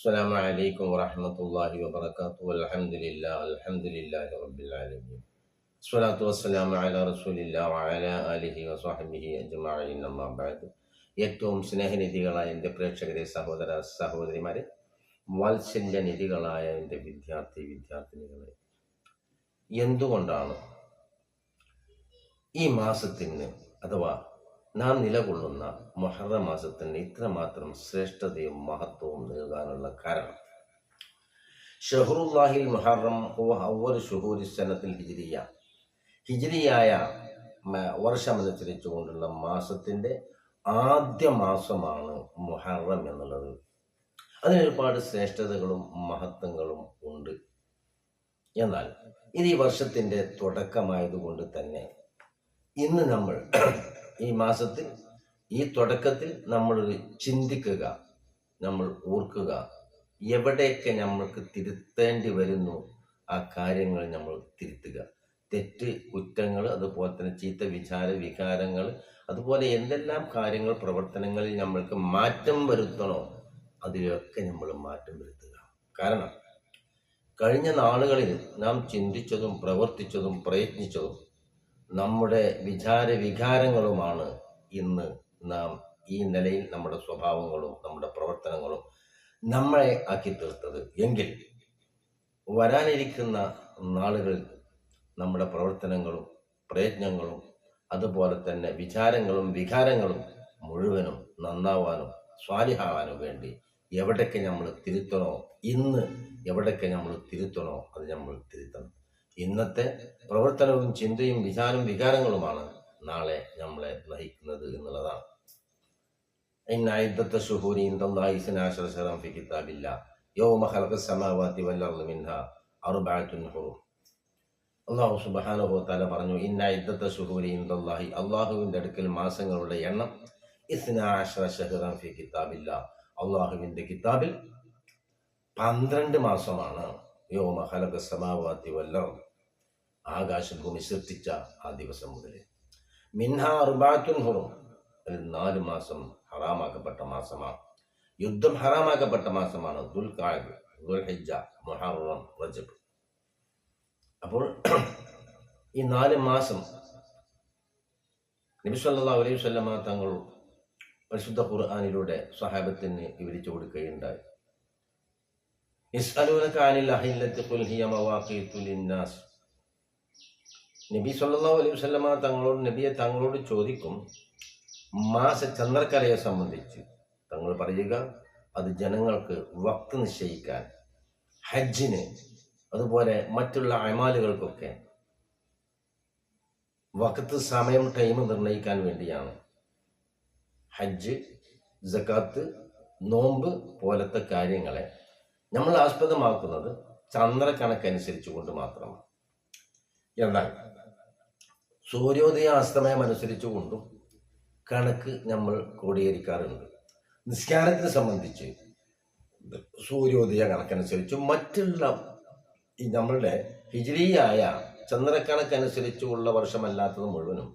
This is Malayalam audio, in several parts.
السلام عليكم ورحمة الله وبركاته الحمد لله رب العالمين الصلاة والسلام على رسول الله وعلى آله وصحبه أجمعين أما بعد ഏറ്റവും സ്നേഹനിധികളായ എൻ്റെ പ്രേക്ഷകരെ, സഹോദര സഹോദരിമാരെ, വാത്സല്യനിധികളായ എൻ്റെ വിദ്യാർത്ഥിനികളെ, എന്തുകൊണ്ടാണ് ഈ മാസത്തിന് അഥവാ നാം നിലകൊള്ളുന്ന മുഹറം മാസത്തിന് ഇത്രമാത്രം ശ്രേഷ്ഠതയും മഹത്വവും നൽകാനുള്ള കാരണം? ഷഹറുല്ലാഹിൽ മുഹറം ഹുവ അവ്വൽ ശുഹൂരി സനത്തിൽ ഹിജ്രിയായ വർഷമനുസരിച്ചുകൊണ്ടുള്ള മാസത്തിൻ്റെ ആദ്യ മാസമാണ് മുഹറം എന്നുള്ളത്. അതിനൊരുപാട് ശ്രേഷ്ഠതകളും മഹത്വങ്ങളും ഉണ്ട്. എന്നാൽ ഇത് ഈ വർഷത്തിൻ്റെ തുടക്കമായതുകൊണ്ട് തന്നെ ഇന്ന് നമ്മൾ ഈ മാസത്തിൽ ഈ തുടക്കത്തിൽ നമ്മൾ ചിന്തിക്കുക, നമ്മൾ ഓർക്കുക, എവിടെയൊക്കെ നമ്മൾക്ക് തിരുത്തേണ്ടി വരുന്നു ആ കാര്യങ്ങൾ നമ്മൾ തിരുത്തുക. തെറ്റ്, കുറ്റങ്ങൾ, അതുപോലെ തന്നെ ചീത്ത വികാരങ്ങൾ, അതുപോലെ എന്തെല്ലാം കാര്യങ്ങൾ, പ്രവർത്തനങ്ങളിൽ നമ്മൾക്ക് മാറ്റം വരുത്തണോ അതിലൊക്കെ നമ്മൾ മാറ്റം വരുത്തുക. കാരണം കഴിഞ്ഞ നാളുകളിൽ നാം ചിന്തിച്ചതും പ്രവർത്തിച്ചതും പ്രയത്നിച്ചതും നമ്മുടെ വികാരങ്ങളുമാണ് ഇന്ന് നാം ഈ നിലയിൽ നമ്മുടെ സ്വഭാവങ്ങളും നമ്മുടെ പ്രവർത്തനങ്ങളും നമ്മളെ ആക്കി തീർത്തത്. എങ്കിൽ വരാനിരിക്കുന്ന നാളുകളിൽ നമ്മുടെ പ്രവർത്തനങ്ങളും പ്രയത്നങ്ങളും അതുപോലെ തന്നെ വികാരങ്ങളും മുഴുവനും നന്നാവാനും സ്വാലിഹാവാനും വേണ്ടി എവിടൊക്കെ നമ്മൾ തിരുത്തണോ, ഇന്ന് എവിടൊക്കെ നമ്മൾ തിരുത്തണോ അത് നമ്മൾ തിരുത്തണം. ഇന്നത്തെ പ്രവർത്തനവും ചിന്തയും വികാരങ്ങളുമാണ് നാളെ നമ്മളെ നയിക്കുന്നത് എന്നുള്ളതാണ്. അല്ലാഹു സുബ്ഹാനഹു വ തആല പറഞ്ഞു, ഇന്ന ഇദ്ദത്ത ശുഹൂരി ഇൻദല്ലാഹി, അല്ലാഹുവിന്റെ അടുക്കൽ മാസങ്ങളുടെ എണ്ണം 12 ശഹ്റൻ ഫീ കിതാബില്ലാഹ്, അല്ലാഹുവിന്റെ കിതാബിൽ 12 മാസമാണ്. യൗമ ഖലഖ സമാവാതി വൽ അർദ്, ആകാശഭൂമി സൃഷ്ടിച്ച ആ ദിവസം മുതൽ. മിൻഹാ അർബഅത്തുൻ ഹുറും, 4 മാസം ഹറാമാക്കപ്പെട്ട മാസമാണ്. യുദ്ധം ഹറാമാക്കപ്പെട്ട മാസമാണ്. ദുൽഖഅദ, ദുൽഹിജ്ജ, മുഹറം, റജബ്. അപ്പോൾ ഈ 4 മാസം നബി സല്ലല്ലാഹു അലൈഹി വസല്ലമ തങ്ങൾ പരിശുദ്ധ ഖുർആനിലൂടെ സ്വഹാബത്തിന് വിവരിച്ചു കൊടുക്കുകയുണ്ടായി. യസ്അലൂനക അനിൽ അഹില്ലത്തി ഖുൽ ഹിയ മവാഖീതു ലിന്നാസ്. നബി സല്ലല്ലാഹു അലൈഹി വസല്ലമ നബിയെ തങ്ങളോട് ചോദിക്കും ചന്ദ്രക്കലയെ സംബന്ധിച്ച്. തങ്ങൾ പറയുക, അത് ജനങ്ങൾക്ക് വക്ത് നിശ്ചയിക്കാൻ, ഹജ്ജിന്, അതുപോലെ മറ്റുള്ള അമാലുകൾക്കൊക്കെ വക്ത്, സമയം, ടൈം നിർണ്ണയിക്കാൻ വേണ്ടിയാണ്. ഹജ്ജ്, സകാത്ത്, നോമ്പ് പോലത്തെ കാര്യങ്ങളെ നമ്മൾ ആസ്പദമാക്കുന്നത് ചന്ദ്രക്കണക്കനുസരിച്ച് കൊണ്ട് മാത്രമാണ്. എന്നാൽ സൂര്യോദയ അസ്തമയം അനുസരിച്ചുകൊണ്ടും കണക്ക് നമ്മൾ ക്രോഡീകരിക്കാറുണ്ട്. നിസ്കാരത്തിനെ സംബന്ധിച്ച് സൂര്യോദയ കണക്കനുസരിച്ചും മറ്റുള്ള ഈ നമ്മളുടെ ഹിജ്രിയായ ചന്ദ്രക്കണക്കനുസരിച്ചുള്ള വർഷമല്ലാത്തത് മുഴുവനും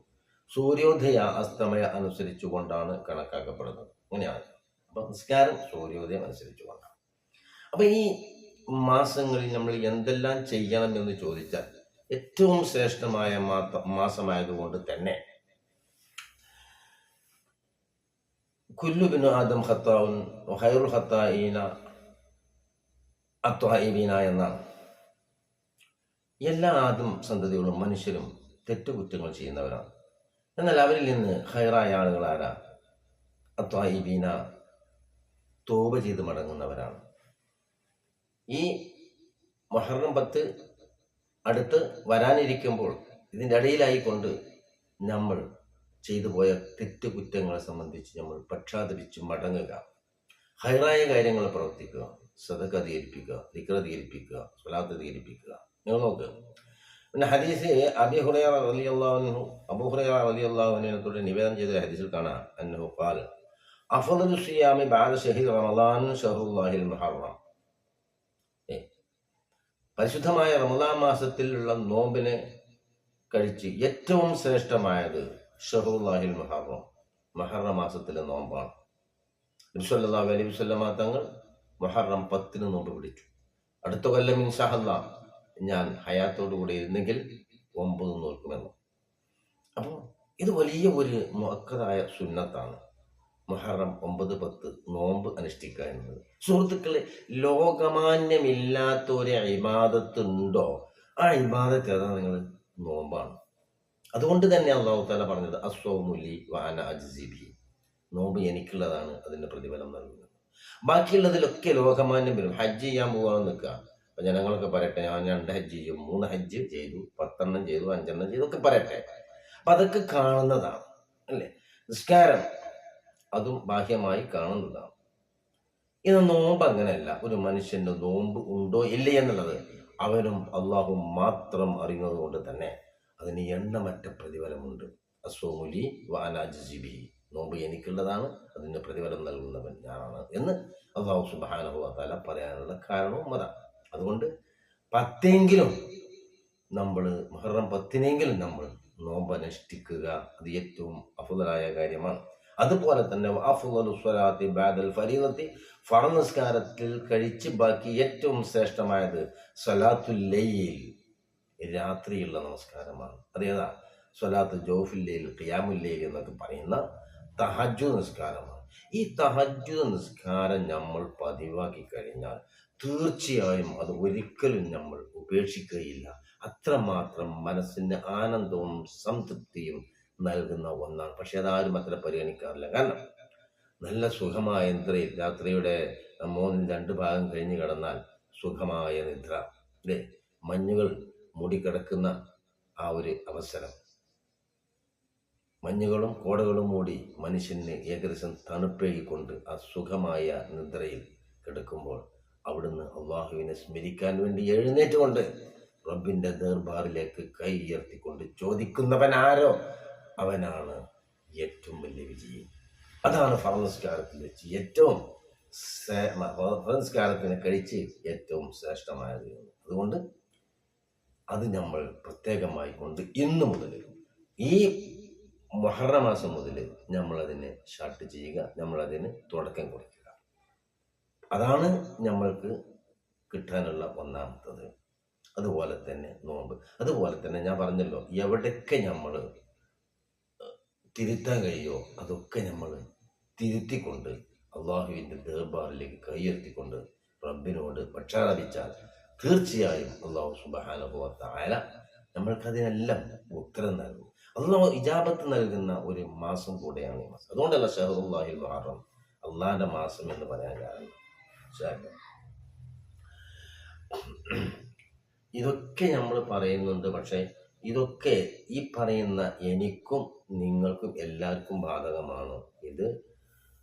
സൂര്യോദയ അസ്തമയ അനുസരിച്ചു കൊണ്ടാണ് കണക്കാക്കപ്പെടുന്നത്. അങ്ങനെയാണ്. അപ്പം നിസ്കാരം സൂര്യോദയം അനുസരിച്ചു കൊണ്ടാണ്. അപ്പം ഈ മാസങ്ങളിൽ നമ്മൾ എന്തെല്ലാം ചെയ്യണം എന്ന് ചോദിച്ചാൽ ഏറ്റവും ശ്രേഷ്ഠമായ മാസമായതുകൊണ്ട് തന്നെ കുല്ലു ബിനു ആദം ഖത്താഉൻ വഖൈറുൽ ഖത്താഈന അത്വാഇബീന എന്നാണ്. എല്ലാ ആദം സന്തതികളും മനുഷ്യരും തെറ്റുകുറ്റങ്ങൾ ചെയ്യുന്നവരാണ്. എന്നാൽ അവരിൽ നിന്ന് ഖൈറായ ആളുകൾ ആരാ? അത്വാഇബീന, തൗബ ചെയ്ത് മടങ്ങുന്നവരാണ്. ഈ മുഹറം 10 അടുത്ത് വരാനിരിക്കുമ്പോൾ ഇതിൻ്റെ ഇടയിലായിക്കൊണ്ട് നമ്മൾ ചെയ്തു പോയ തെറ്റുകുറ്റങ്ങളെ സംബന്ധിച്ച് നമ്മൾ പക്ഷാതപിച്ച് മടങ്ങുക, ഹൈറായ കാര്യങ്ങൾ പ്രവർത്തിക്കുക, സദഖ അധികരിപ്പിക്കുക, ദിക്ർ അധികരിപ്പിക്കുക, സ്വലാത്ത് അധികരിപ്പിക്കുക. നിങ്ങൾ നോക്കുക, പിന്നെ ഹദീസ് അബൂ ഹുറൈറ റളിയല്ലാഹു അൻഹു നിവേദനം ചെയ്ത ഹദീസിൽ കാണാം, അന്നഹു ഖാല അഫ്ളലു സിയാമി ബഅദ ശഹ്രി റമളാൻ ശഹ്റുല്ലാഹിൽ മുഹറം. പരിശുദ്ധമായ റമളാൻ മാസത്തിലുള്ള നോമ്പിനെ കഴിച്ച് ഏറ്റവും ശ്രേഷ്ഠമായത് ഷഹ്റുല്ലാഹിൽ മുഹറം, മുഹറം മാസത്തിലെ നോമ്പാണ്. നബി സല്ലല്ലാഹു അലൈഹി വസല്ലമ തങ്ങൾ മുഹറം 10 നോമ്പ് പിടിച്ചു. അടുത്ത കൊല്ലം ഇൻഷാ അല്ലാഹ് ഞാൻ ഹയാത്തോടു കൂടെ ഇരുന്നെങ്കിൽ 9 നോൽക്കുമെന്ന്. അപ്പോൾ ഇത് വലിയ ഒരു മുഅക്കദായ സുന്നത്താണ്. മുഹറം 9, 10 നോമ്പ് അനുഷ്ഠിക്കുക എന്നത്. സുഹൃത്തുക്കളെ, ലോകമാന്യമില്ലാത്ത ഒരു ഇബാദത്തുണ്ടോ? ആ ഇബാദത്ത് ഏതാ? നിങ്ങൾ നോമ്പാണ്. അതുകൊണ്ട് തന്നെ അല്ലാഹു തആല പറഞ്ഞത് അസ്സൗമു ലി വ അന അജ്സി ബിഹി. നോമ്പ് എനിക്കുള്ളതാണ്, അതിന്റെ പ്രതിഫലം നൽകുന്നത്. ബാക്കിയുള്ളതിലൊക്കെ ലോകമാന്യം വരും. ഹജ്ജ് ചെയ്യാൻ പോകാൻ നിൽക്കുക. അപ്പൊ ജനങ്ങളൊക്കെ പറയട്ടെ, ഞാൻ 2 ഹജ്ജ് ചെയ്യും, 3 ഹജ്ജ് ചെയ്തു, 10 ചെയ്തു, 5 ചെയ്തു, ഒക്കെ പറയട്ടെ. അപ്പൊ അതൊക്കെ കാണുന്നതാണ് അല്ലേ? നിസ്കാരം അതും ബാഹ്യമായി കാണുന്നതാണ്. ഇത് നോമ്പ് അങ്ങനെയല്ല. ഒരു മനുഷ്യന്റെ നോമ്പ് ഉണ്ടോ ഇല്ലേ എന്നുള്ളത് അവനും അള്ളാഹും മാത്രം അറിയുന്നത് കൊണ്ട് തന്നെ അതിന് എണ്ണമറ്റ പ്രതിഫലമുണ്ട്. അസ്വമുലി വാനാജിബി. നോമ്പ് എനിക്കുള്ളതാണ്, അതിന് പ്രതിഫലം നൽകുന്നവൻ ഞാനാണ് എന്ന് അള്ളാഹു സുബ്ഹാനഹു വ തആല പറയാനുള്ള കാരണവും അതാണ്. അതുകൊണ്ട് 10 നമ്മൾ മുഹറം 10 നമ്മൾ നോമ്പ് അനുഷ്ഠിക്കുക. അത് ഏറ്റവും അഫ്ളലായ കാര്യമാണ്. അതുപോലെ തന്നെ അഫ്ളലു സ്വലാത്തി ബഅദൽ ഫരീദത്തി, ഫർദ് നിസ്കാരത്തിൽ കഴിച്ച് ബാക്കി ഏറ്റവും ശ്രേഷ്ഠമായത് സ്വലാത്തുൽ ലൈൽ, രാത്രിയുള്ള നമസ്കാരമാണ്. അതേതാ? സ്വലാത്ത് ജൗഫുൽ ലൈൽ, ഖിയാമുൽ ലൈൽ എന്നൊക്കെ പറയുന്ന തഹജ്ജുദ് നിസ്കാരമാണ്. ഈ തഹജ്ജുദ് നിസ്കാരം നമ്മൾ പതിവാക്കി കഴിഞ്ഞാൽ തീർച്ചയായും അത് ഒരിക്കലും നമ്മൾ ഉപേക്ഷിക്കുകയില്ല. അത്രമാത്രം മനസ്സിന് ആനന്ദവും സംതൃപ്തിയും നൽകുന്ന ഒന്നാണ്. പക്ഷെ അതാരും അത്ര പരിഗണിക്കാറില്ല. കാരണം നല്ല സുഖമായ നിദ്രയിൽ രാത്രിയുടെ 2 ഭാഗം കഴിഞ്ഞ് കിടന്നാൽ സുഖമായ നിദ്ര അല്ലേ, മഞ്ഞുകൾ മൂടിക്കിടക്കുന്ന ആ ഒരു അവസരം, മഞ്ഞുകളും കോടകളും മൂടി മനുഷ്യന് ഏകദേശം തണുപ്പേകിക്കൊണ്ട് ആ സുഖമായ നിദ്രയിൽ കിടക്കുമ്പോൾ അവിടുന്ന് അള്ളാഹുവിനെ സ്മരിക്കാൻ വേണ്ടി എഴുന്നേറ്റുകൊണ്ട് റബ്ബിന്റെ ദർബാറിലേക്ക് കൈ ഉയർത്തിക്കൊണ്ട് ചോദിക്കുന്നവനാരോ അവനാണ് ഏറ്റവും വലിയ വിജയി. അതാണ് ഫർദ് നിസ്കാരത്തിൽ വെച്ച് ഏറ്റവും ഫർദ് നിസ്കാരത്തിനെ കഴിച്ച് ഏറ്റവും ശ്രേഷ്ഠമായത്. അതുകൊണ്ട് അത് നമ്മൾ പ്രത്യേകമായി കൊണ്ട് ഇന്നു മുതൽ ഈ മുഹറം മാസം മുതൽ നമ്മളതിനെ സ്റ്റാർട്ട് ചെയ്യുക, നമ്മളതിന് തുടക്കം കൊടുക്കുക. അതാണ് നമ്മൾക്ക് കിട്ടാനുള്ള ഒന്നാമത്തത്. അതുപോലെ തന്നെ നോമ്പ്. അതുപോലെ തന്നെ ഞാൻ പറഞ്ഞല്ലോ, എവിടെയൊക്കെ നമ്മൾ തിരുത്താൻ കഴിയുമോ അതൊക്കെ നമ്മൾ തിരുത്തിക്കൊണ്ട് അള്ളാഹുവിൻ്റെ ദർബാറിലേക്ക് കൈയുയർത്തിക്കൊണ്ട് റബ്ബിനോട് പക്ഷാപിച്ചാൽ തീർച്ചയായും അള്ളാഹു സുബ്ഹാനഹു വ തആല നമ്മൾക്കതിനെല്ലാം ഉത്തരം നൽകും. അള്ളാഹു ഇജാബത്ത് നൽകുന്ന ഒരു മാസം കൂടെയാണ് ഈ മാസം. അതുകൊണ്ടല്ല ഷഹറുല്ലാഹിൽ മുഹറം അള്ളാഹിന്റെ മാസം എന്ന് പറയാൻ കാരണം. ഇതൊക്കെ നമ്മൾ പറയുന്നുണ്ട്. പക്ഷെ ഇതൊക്കെ ഈ പറയുന്ന എനിക്കും നിങ്ങൾക്കും എല്ലാവർക്കും ബാധകമാണ്. ഇത്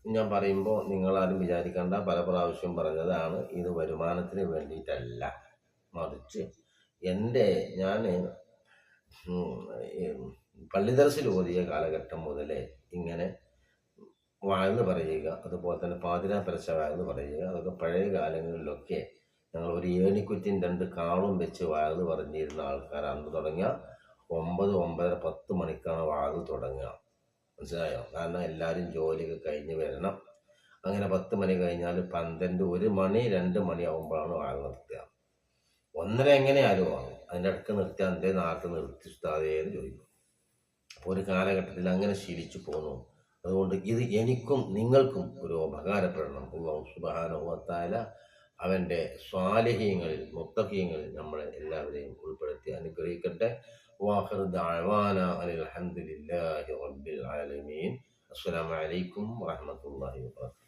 ഞാൻ പറയുമ്പോൾ നിങ്ങളാരും വിചാരിക്കേണ്ട, പല പ്രാവശ്യം പറഞ്ഞതാണ്. ഇത് വരുമാനത്തിന് വേണ്ടിയിട്ടല്ല, മറിച്ച് ഞാൻ പള്ളി ദർസിൽ ഓതിയ കാലഘട്ടം മുതലേ ഇങ്ങനെ വാഴ്ന്ന് പറയുക, അതുപോലെ തന്നെ പാതിരാ പരസ്യ വാഴ്ന്ന് പറയുക, അതൊക്കെ പഴയ കാലങ്ങളിലൊക്കെ ഞങ്ങൾ ഒരു ഏണിക്കുറ്റിൻ 2 കാളും വെച്ച് വാഴ്ന്ന് പറഞ്ഞിരുന്ന ആൾക്കാർ അന്ന് തുടങ്ങിയ 9, 9:30, 10 മണിക്കാണ് വാഴ്ന്ന് തുടങ്ങുക. മനസ്സിലായോ? കാരണം എല്ലാവരും ജോലിയൊക്കെ കഴിഞ്ഞ് വരണം. അങ്ങനെ 10 മണി കഴിഞ്ഞാൽ 12, 1 മണി, 2 മണി ആകുമ്പോഴാണ് വാഴ നിർത്തുക. 1:30 എങ്ങനെയാലും ആകും. അതിൻ്റെ അടുക്ക് നിർത്തിയാൽ എൻ്റെ നാട്ടിൽ നിർത്തി ഉസ്താദേന്ന് ചോദിക്കും. അപ്പോൾ ഒരു കാലഘട്ടത്തിൽ അങ്ങനെ ശീലിച്ചു പോന്നു. അതുകൊണ്ട് ഇത് എനിക്കും നിങ്ങൾക്കും ഒരു ഉപകാരപ്പെടണം. അല്ലാഹു സുബ്ഹാനഹു വ തആല അവൻ്റെ സ്വാലിഹീങ്ങളിൽ, മുത്തഖീങ്ങളിൽ നമ്മളെ എല്ലാവരെയും ഉൾപ്പെടുത്തി അനുഗ്രഹിക്കട്ടെ. വാഖിറു ദഅവാന അൽഹംദുലില്ലാഹി റബ്ബിൽ ആലമീൻ. അസ്സലാമു അലൈക്കും വറഹ്മത്തുള്ളാഹി വബറകാതുഹു.